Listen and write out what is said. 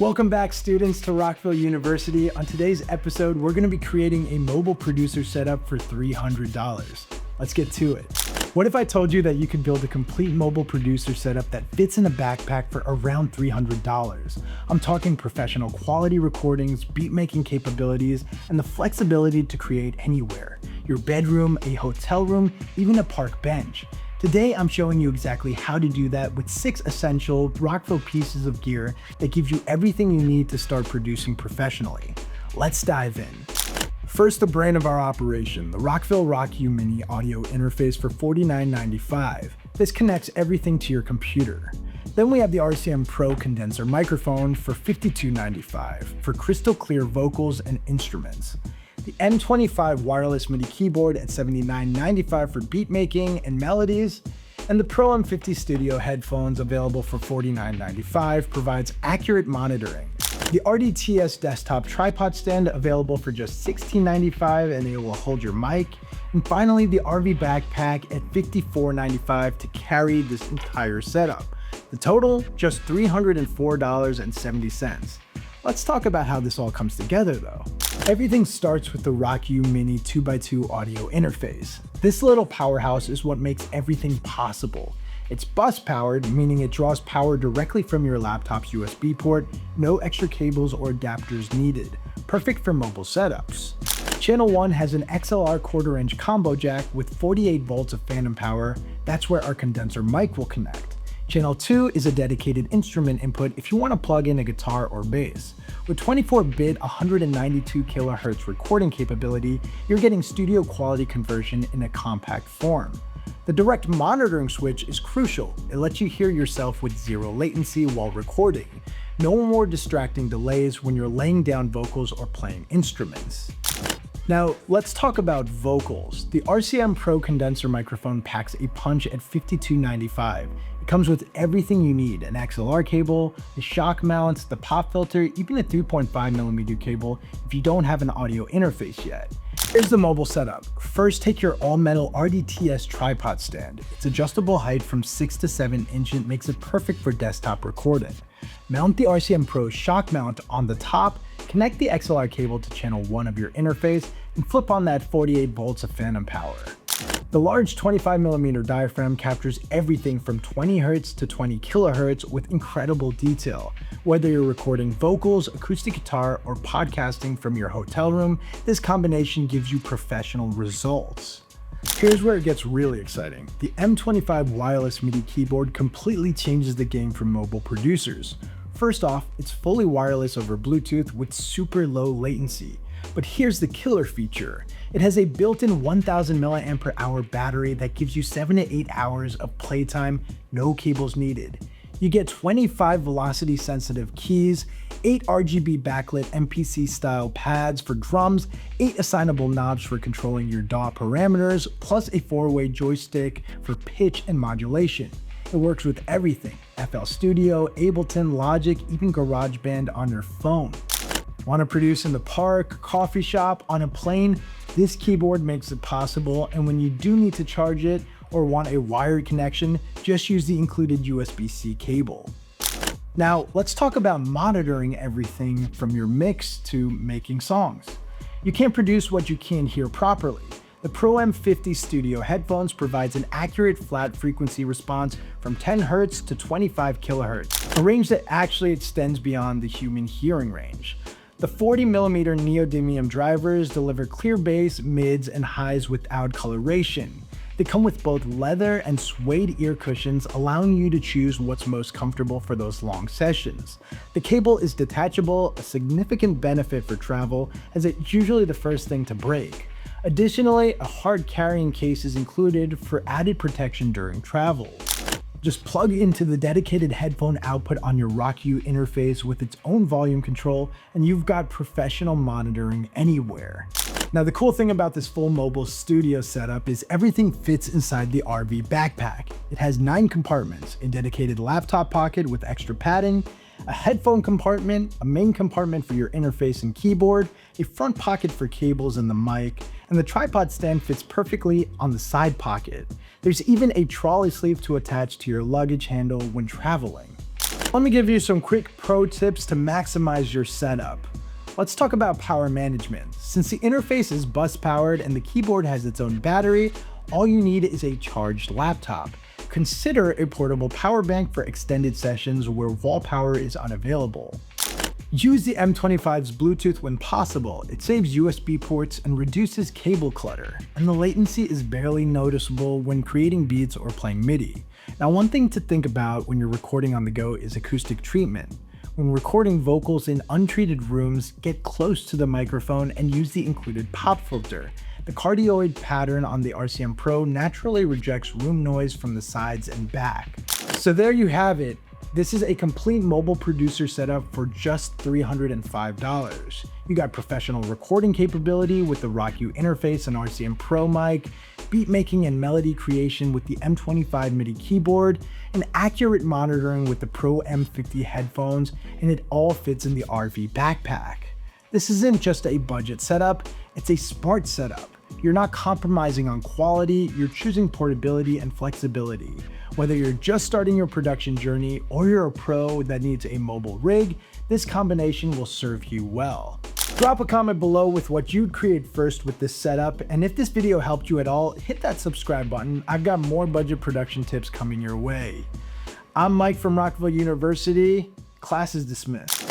Welcome back, students, to Rockville University. On today's episode, we're going to be creating a mobile producer setup for $300. Let's get to it. What if I told you that you could build a complete mobile producer setup that fits in a backpack for around $300? I'm talking professional quality recordings, beat making capabilities, and the flexibility to create anywhere. Your bedroom, a hotel room, even a park bench. Today, I'm showing you exactly how to do that with 6 essential Rockville pieces of gear that give you everything you need to start producing professionally. Let's dive in. First, the brain of our operation, the Rockville Mini audio interface for $49.95. This connects everything to your computer. Then we have the RCM Pro condenser microphone for $52.95 for crystal clear vocals and instruments. The M25 wireless MIDI keyboard at $79.95 for beat making and melodies, and the Pro M50 Studio headphones available for $49.95 provides accurate monitoring. The RDTS desktop tripod stand available for just $16.95 and it will hold your mic. And finally, the RV backpack at $54.95 to carry this entire setup. The total, just $304.70. Let's talk about how this all comes together though. Everything starts with the Rockville Mini 2x2 audio interface. This little powerhouse is what makes everything possible. It's bus powered, meaning it draws power directly from your laptop's USB port, no extra cables or adapters needed. Perfect for mobile setups. Channel 1 has an XLR 1/4-inch combo jack with 48 volts of phantom power. That's where our condenser mic will connect. Channel 2 is a dedicated instrument input if you want to plug in a guitar or bass. With 24-bit 192 kHz recording capability, you're getting studio quality conversion in a compact form. The direct monitoring switch is crucial. It lets you hear yourself with zero latency while recording. No more distracting delays when you're laying down vocals or playing instruments. Now, let's talk about vocals. The RCM Pro condenser microphone packs a punch at $52.95. It comes with everything you need: an XLR cable, the shock mounts, the pop filter, even a 3.5mm cable if you don't have an audio interface yet. Here's the mobile setup. First, take your all-metal RDTS tripod stand. Its adjustable height from 6 to 7 inches makes it perfect for desktop recording. Mount the RCM Pro shock mount on the top, connect the XLR cable to channel 1 of your interface, and flip on that 48 volts of phantom power. The large 25mm diaphragm captures everything from 20 Hz to 20 kHz with incredible detail. Whether you're recording vocals, acoustic guitar, or podcasting from your hotel room, this combination gives you professional results. Here's where it gets really exciting. The M25 wireless MIDI keyboard completely changes the game for mobile producers. First off, it's fully wireless over Bluetooth with super low latency. But here's the killer feature. It has a built-in 1000 mAh battery that gives you 7 to 8 hours of playtime, no cables needed. You get 25 velocity sensitive keys, 8 RGB backlit MPC style pads for drums, 8 assignable knobs for controlling your DAW parameters, plus a 4-way joystick for pitch and modulation. It works with everything: FL Studio, Ableton, Logic, even GarageBand on your phone. Want to produce in the park, coffee shop, on a plane? This keyboard makes it possible, and when you do need to charge it or want a wired connection, just use the included USB-C cable. Now, let's talk about monitoring everything from your mix to making songs. You can't produce what you can't hear properly. The Pro M50 Studio headphones provides an accurate flat frequency response from 10 Hz to 25 kHz, a range that actually extends beyond the human hearing range. The 40mm neodymium drivers deliver clear bass, mids, and highs without coloration. They come with both leather and suede ear cushions, allowing you to choose what's most comfortable for those long sessions. The cable is detachable, a significant benefit for travel, as it's usually the first thing to break. Additionally, a hard carrying case is included for added protection during travel. Just plug into the dedicated headphone output on your Rockville interface with its own volume control, and you've got professional monitoring anywhere. Now, the cool thing about this full mobile studio setup is everything fits inside the RV backpack. It has 9 compartments, a dedicated laptop pocket with extra padding, a headphone compartment, a main compartment for your interface and keyboard, a front pocket for cables and the mic, and the tripod stand fits perfectly on the side pocket. There's even a trolley sleeve to attach to your luggage handle when traveling. Let me give you some quick pro tips to maximize your setup. Let's talk about power management. Since the interface is bus powered and the keyboard has its own battery, all you need is a charged laptop. Consider a portable power bank for extended sessions where wall power is unavailable. Use the M25's Bluetooth when possible. It saves USB ports and reduces cable clutter, and the latency is barely noticeable when creating beats or playing MIDI. Now, one thing to think about when you're recording on the go is acoustic treatment. When recording vocals in untreated rooms, get close to the microphone and use the included pop filter. The cardioid pattern on the RCM Pro naturally rejects room noise from the sides and back. So there you have it. This is a complete mobile producer setup for just $305. You got professional recording capability with the Rockville interface and RCM Pro mic, beat making and melody creation with the M25 MIDI keyboard, and accurate monitoring with the Pro M50 headphones, and it all fits in the RV backpack. This isn't just a budget setup, it's a smart setup. You're not compromising on quality, you're choosing portability and flexibility. Whether you're just starting your production journey or you're a pro that needs a mobile rig, this combination will serve you well. Drop a comment below with what you'd create first with this setup, and if this video helped you at all, hit that subscribe button. I've got more budget production tips coming your way. I'm Mike from Rockville University. Class is dismissed.